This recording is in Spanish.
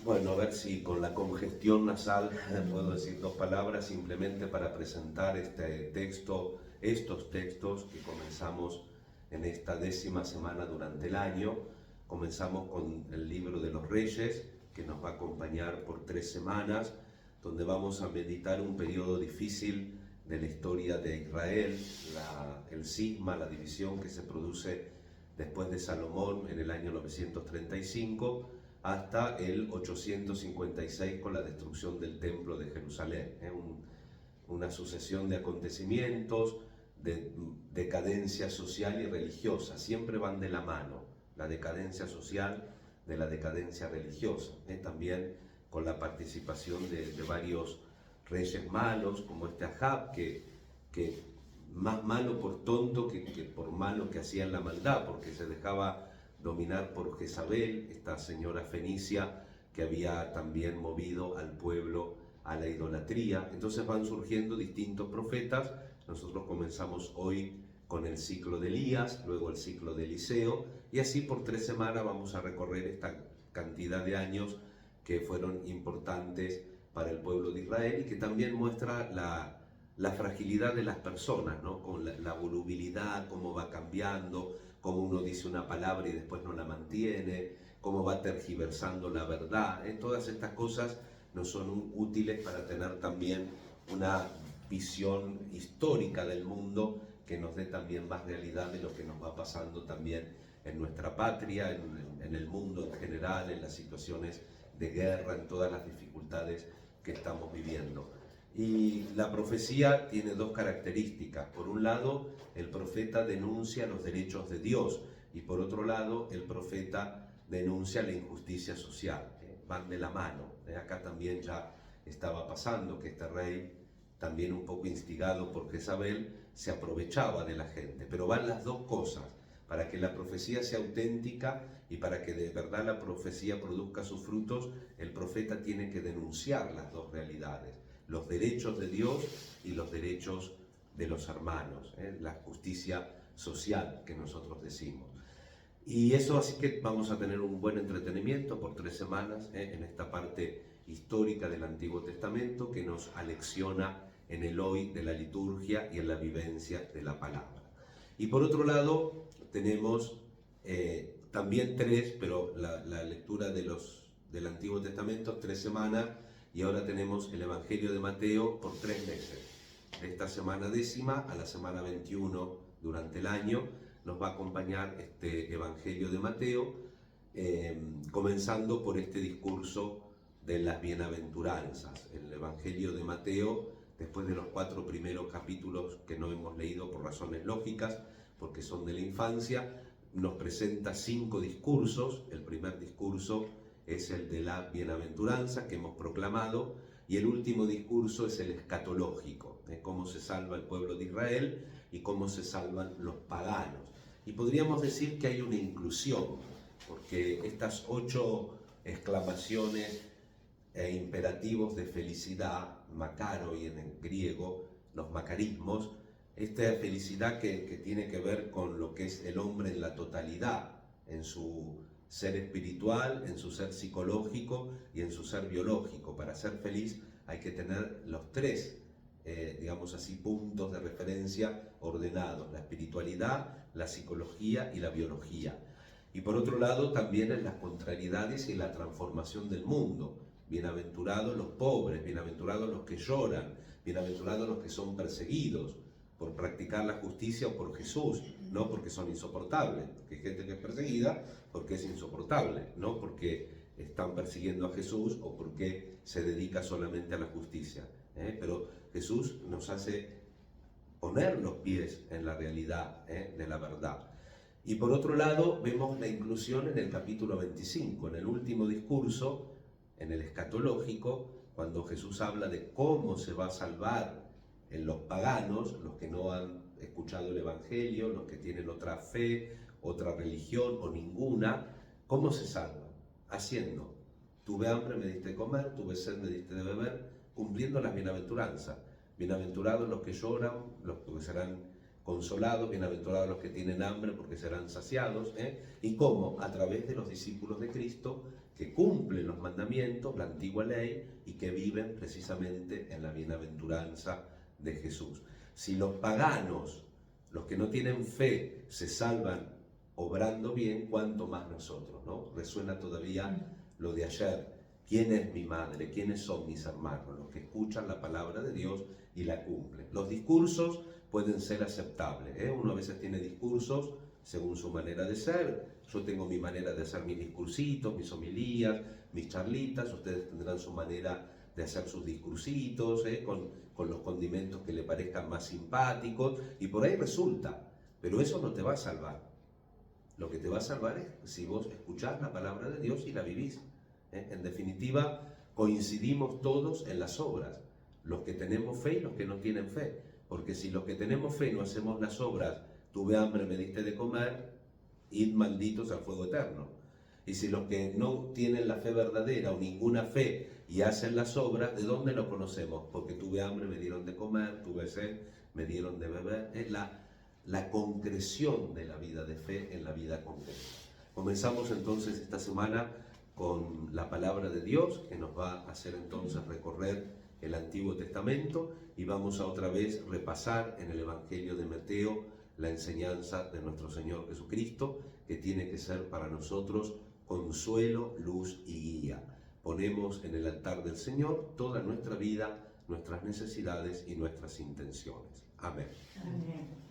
Bueno, a ver si con la congestión nasal puedo decir dos palabras simplemente para presentar estos textos que comenzamos en esta 10ª semana durante el año. Comenzamos con el libro de los Reyes, que nos va a acompañar por 3 semanas, donde vamos a meditar un periodo difícil de la historia de Israel, el cisma, la división que se produce después de Salomón en el año 935, hasta el 856 con la destrucción del Templo de Jerusalén. Una sucesión de acontecimientos, de decadencia social y religiosa, siempre van de la mano, la decadencia social de la decadencia religiosa, también con la participación de varios reyes malos, como este Ahab, que más malo por tonto que por malo que hacía la maldad, porque se dejaba dominar por Jezabel, esta señora fenicia que había también movido al pueblo a la idolatría. Entonces van surgiendo distintos profetas. Nosotros comenzamos hoy con el ciclo de Elías, luego el ciclo de Eliseo, y así por 3 semanas vamos a recorrer esta cantidad de años que fueron importantes para el pueblo de Israel y que también muestra la fragilidad de las personas, ¿no? Con la volubilidad, cómo va cambiando, cómo uno dice una palabra y después no la mantiene, cómo va tergiversando la verdad. Todas estas cosas nos son útiles para tener también una visión histórica del mundo que nos dé también más realidad de lo que nos va pasando también en nuestra patria, en el mundo en general, en las situaciones de guerra, en todas las dificultades que estamos viviendo. Y la profecía tiene dos características. Por un lado, el profeta denuncia los derechos de Dios y por otro lado, el profeta denuncia la injusticia social. Van de la mano. Acá también ya estaba pasando que este rey, también un poco instigado por Jezabel, se aprovechaba de la gente. Pero van las dos cosas. Para que la profecía sea auténtica y para que de verdad la profecía produzca sus frutos, el profeta tiene que denunciar las dos realidades, los derechos de Dios y los derechos de los hermanos, la justicia social que nosotros decimos. Y eso, así que vamos a tener un buen entretenimiento por 3 semanas en esta parte histórica del Antiguo Testamento que nos alecciona en el hoy de la liturgia y en la vivencia de la palabra. Y por otro lado, tenemos también 3, pero la lectura del Antiguo Testamento, 3 semanas, y ahora tenemos el Evangelio de Mateo por 3 meses. De esta semana 10ª a la semana 21 durante el año nos va a acompañar este Evangelio de Mateo, comenzando por este discurso de las bienaventuranzas. El Evangelio de Mateo, después de los 4 primeros capítulos que no hemos leído por razones lógicas, porque son de la infancia, nos presenta 5 discursos. El primer discurso es el de la bienaventuranza que hemos proclamado, y el último discurso es el escatológico, de cómo se salva el pueblo de Israel y cómo se salvan los paganos. Y podríamos decir que hay una inclusión, porque estas 8 exclamaciones e imperativos de felicidad, macaro y en el griego, los macarismos, esta felicidad que tiene que ver con lo que es el hombre en la totalidad, en su ser espiritual, en su ser psicológico y en su ser biológico. Para ser feliz hay que tener los 3, digamos así, puntos de referencia ordenados: la espiritualidad, la psicología y la biología. Y por otro lado también en las contrariedades y en la transformación del mundo. Bienaventurados los pobres, bienaventurados los que lloran, bienaventurados los que son perseguidos por practicar la justicia o por Jesús, no porque son insoportables, porque hay gente que es perseguida porque es insoportable, no porque están persiguiendo a Jesús o porque se dedica solamente a la justicia. Pero Jesús nos hace poner los pies en la realidad de la verdad. Y por otro lado vemos la inclusión en el capítulo 25, en el último discurso, en el escatológico, cuando Jesús habla de cómo se va a salvar en los paganos, los que no han escuchado el Evangelio, los que tienen otra fe, otra religión o ninguna. ¿Cómo se salvan? Haciendo: tuve hambre, me diste de comer, tuve sed, me diste de beber, cumpliendo las bienaventuranzas. Bienaventurados los que lloran, los que serán consolados, bienaventurados los que tienen hambre porque serán saciados. ¿Y cómo? A través de los discípulos de Cristo que cumplen los mandamientos, la antigua ley, y que viven precisamente en la bienaventuranza de Jesús. Si los paganos, los que no tienen fe, se salvan obrando bien, cuánto más nosotros, ¿no? Resuena todavía lo de ayer. ¿Quién es mi madre? ¿Quiénes son mis hermanos? Los que escuchan la palabra de Dios y la cumplen. Los discursos pueden ser aceptables, Uno a veces tiene discursos según su manera de ser. Yo tengo mi manera de hacer mis discursitos, mis homilías, mis charlitas. Ustedes tendrán su manera de hacer sus discursitos, con los condimentos que le parezcan más simpáticos. Y por ahí resulta. Pero eso no te va a salvar. Lo que te va a salvar es si vos escuchás la palabra de Dios y la vivís. En definitiva, coincidimos todos en las obras, los que tenemos fe y los que no tienen fe, porque si los que tenemos fe no hacemos las obras, tuve hambre, me diste de comer, id malditos al fuego eterno. Y si los que no tienen la fe verdadera o ninguna fe y hacen las obras, ¿de dónde lo conocemos? Porque tuve hambre, me dieron de comer, tuve sed, me dieron de beber. Es la concreción de la vida de fe en la vida concreta. Comenzamos entonces esta semana con la palabra de Dios, que nos va a hacer entonces recorrer el Antiguo Testamento, y vamos a otra vez repasar en el Evangelio de Mateo la enseñanza de nuestro Señor Jesucristo, que tiene que ser para nosotros consuelo, luz y guía. Ponemos en el altar del Señor toda nuestra vida, nuestras necesidades y nuestras intenciones. Amén. Amén.